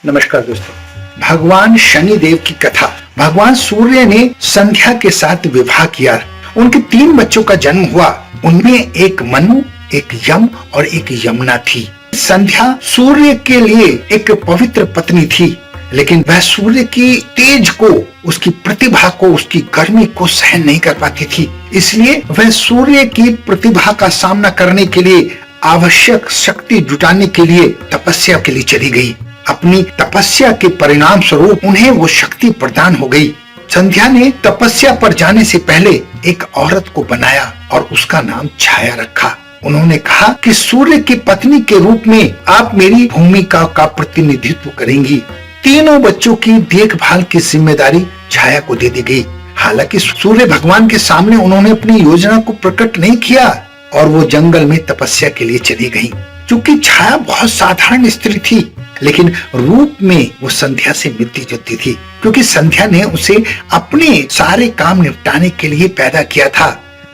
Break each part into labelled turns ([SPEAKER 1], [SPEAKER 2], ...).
[SPEAKER 1] नमस्कार दोस्तों, भगवान शनिदेव की कथा। भगवान सूर्य ने संध्या के साथ विवाह किया। उनके 3 बच्चों का जन्म हुआ। उनमें एक मनु, एक यम और एक यमुना थी। संध्या सूर्य के लिए एक पवित्र पत्नी थी, लेकिन वह सूर्य की तेज को, उसकी प्रतिभा को, उसकी गर्मी को सहन नहीं कर पाती थी। इसलिए वह सूर्य की प्रतिभा का सामना करने के लिए, आवश्यक शक्ति जुटाने के लिए तपस्या के लिए चली गई। अपनी तपस्या के परिणाम स्वरूप उन्हें वो शक्ति प्रदान हो गई। संध्या ने तपस्या पर जाने से पहले एक औरत को बनाया और उसका नाम छाया रखा। उन्होंने कहा कि सूर्य की पत्नी के रूप में आप मेरी भूमिका का प्रतिनिधित्व करेंगी। तीनों बच्चों की देखभाल की जिम्मेदारी छाया को दे दी गई। हालांकि सूर्य भगवान के सामने उन्होंने अपनी योजना को प्रकट नहीं किया और वो जंगल में तपस्या के लिए चली गई। क्योंकि छाया बहुत साधारण स्त्री थी, लेकिन रूप में वो संध्या से मिलती जुलती थी, क्योंकि संध्या ने उसे अपने सारे काम निपटाने के लिए पैदा किया था।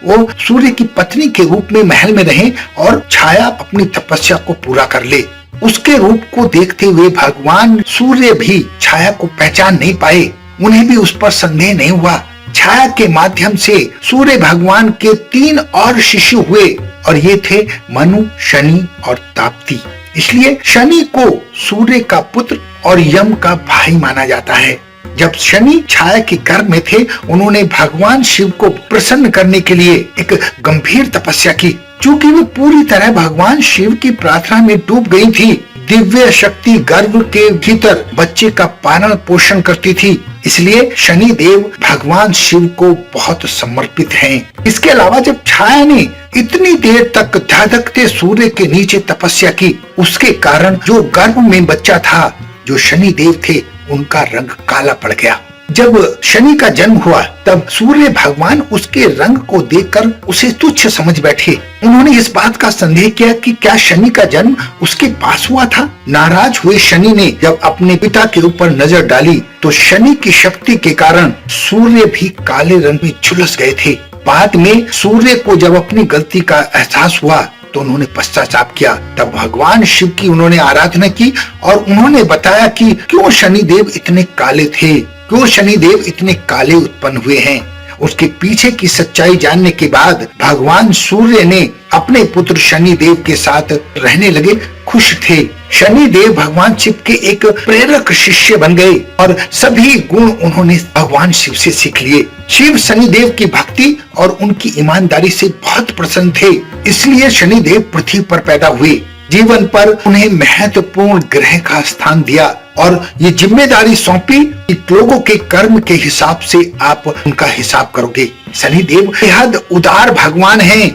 [SPEAKER 1] वो सूर्य की पत्नी के रूप में महल में रहे और छाया अपनी तपस्या को पूरा कर ले। उसके रूप को देखते हुए भगवान सूर्य भी छाया को पहचान नहीं पाए। उन्हें भी उस पर संदेह नहीं हुआ। छाया के माध्यम से सूर्य भगवान के 3 और शिशु हुए और ये थे मनु, शनि और ताप्ती। इसलिए शनि को सूर्य का पुत्र और यम का भाई माना जाता है। जब शनि छाया के गर्भ में थे, उन्होंने भगवान शिव को प्रसन्न करने के लिए एक गंभीर तपस्या की। चूंकि वे पूरी तरह भगवान शिव की प्रार्थना में डूब गई थी, दिव्य शक्ति गर्भ के भीतर बच्चे का पालन पोषण करती थी, इसलिए शनि देव भगवान शिव को बहुत समर्पित हैं। इसके अलावा जब छाया ने इतनी देर तक धधकते सूर्य के नीचे तपस्या की, उसके कारण जो गर्भ में बच्चा था, जो शनि देव थे, उनका रंग काला पड़ गया। जब शनि का जन्म हुआ, तब सूर्य भगवान उसके रंग को देखकर उसे तुच्छ समझ बैठे। उन्होंने इस बात का संदेह किया कि क्या शनि का जन्म उसके पास हुआ था। नाराज हुए शनि ने जब अपने पिता के ऊपर नजर डाली, तो शनि की शक्ति के कारण सूर्य भी काले रंग में झुलस गए थे। बाद में सूर्य को जब अपनी गलती का एहसास हुआ, तो उन्होंने पश्चाताप किया। तब भगवान शिव की उन्होंने आराधना की और उन्होंने बताया कि क्यों शनिदेव इतने काले थे, क्यों शनिदेव इतने काले उत्पन्न हुए हैं। उसके पीछे की सच्चाई जानने के बाद भगवान सूर्य ने अपने पुत्र शनिदेव के साथ रहने लगे, खुश थे। शनिदेव भगवान शिव के एक प्रेरक शिष्य बन गए और सभी गुण उन्होंने भगवान शिव से सीख लिए। शिव शनिदेव की भक्ति और उनकी ईमानदारी से बहुत प्रसन्न थे, इसलिए शनिदेव पृथ्वी पर पैदा हुए। जीवन पर उन्हें महत्वपूर्ण ग्रह का स्थान दिया और ये जिम्मेदारी सौंपी कि लोगों के कर्म के हिसाब से आप उनका हिसाब करोगे। शनिदेव बेहद उदार भगवान हैं।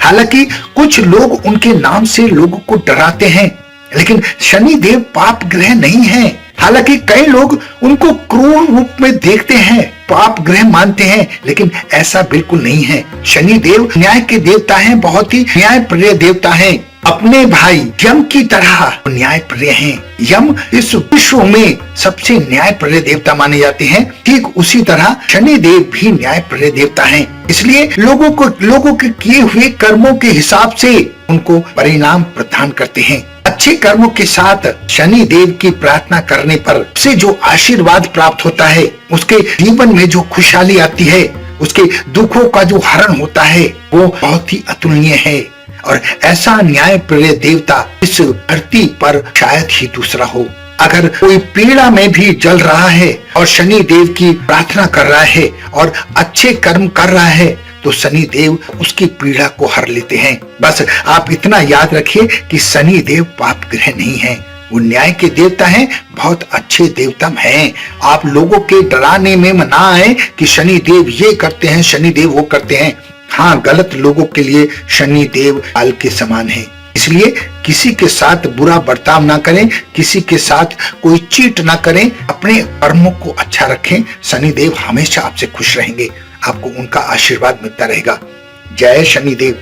[SPEAKER 1] हालांकि कुछ लोग उनके नाम से लोगों को डराते हैं, लेकिन शनिदेव पाप ग्रह नहीं हैं। हालांकि कई लोग उनको क्रूर रूप में देखते हैं, पाप ग्रह मानते हैं, लेकिन ऐसा बिल्कुल नहीं है। शनिदेव न्याय के देवता हैं, बहुत ही न्यायप्रिय देवता हैं। अपने भाई यम की तरह न्यायप्रिय हैं। यम इस विश्व में सबसे न्यायप्रिय देवता माने जाते हैं। ठीक उसी तरह शनिदेव भी न्यायप्रिय देवता हैं। इसलिए लोगों के किए हुए कर्मों के हिसाब से उनको परिणाम प्रदान करते हैं। अच्छे कर्मों के साथ शनि देव की प्रार्थना करने पर उसे जो आशीर्वाद प्राप्त होता है, उसके जीवन में जो खुशहाली आती है, उसके दुखों का जो हरण होता है, वो बहुत ही अतुलनीय है। और ऐसा न्यायप्रिय देवता इस धरती पर शायद ही दूसरा हो। अगर कोई पीड़ा में भी जल रहा है और शनि देव की प्रार्थना कर रहा है और अच्छे कर्म कर रहा है, तो शनि देव उसकी पीड़ा को हर लेते हैं। बस आप इतना याद रखिए कि शनि देव पाप ग्रह नहीं है, वो न्याय के देवता हैं, बहुत अच्छे देवता हैं। आप लोगों के डराने में ना आए कि शनि देव ये करते हैं, शनि देव वो करते हैं। हाँ, गलत लोगों के लिए शनि देव काल के समान है। इसलिए किसी के साथ बुरा बर्ताव ना करें, किसी के साथ कोई चीट ना करें, अपने कर्मों को अच्छा रखें। शनि देव हमेशा आपसे खुश रहेंगे, आपको उनका आशीर्वाद मिलता रहेगा। जय शनिदेव।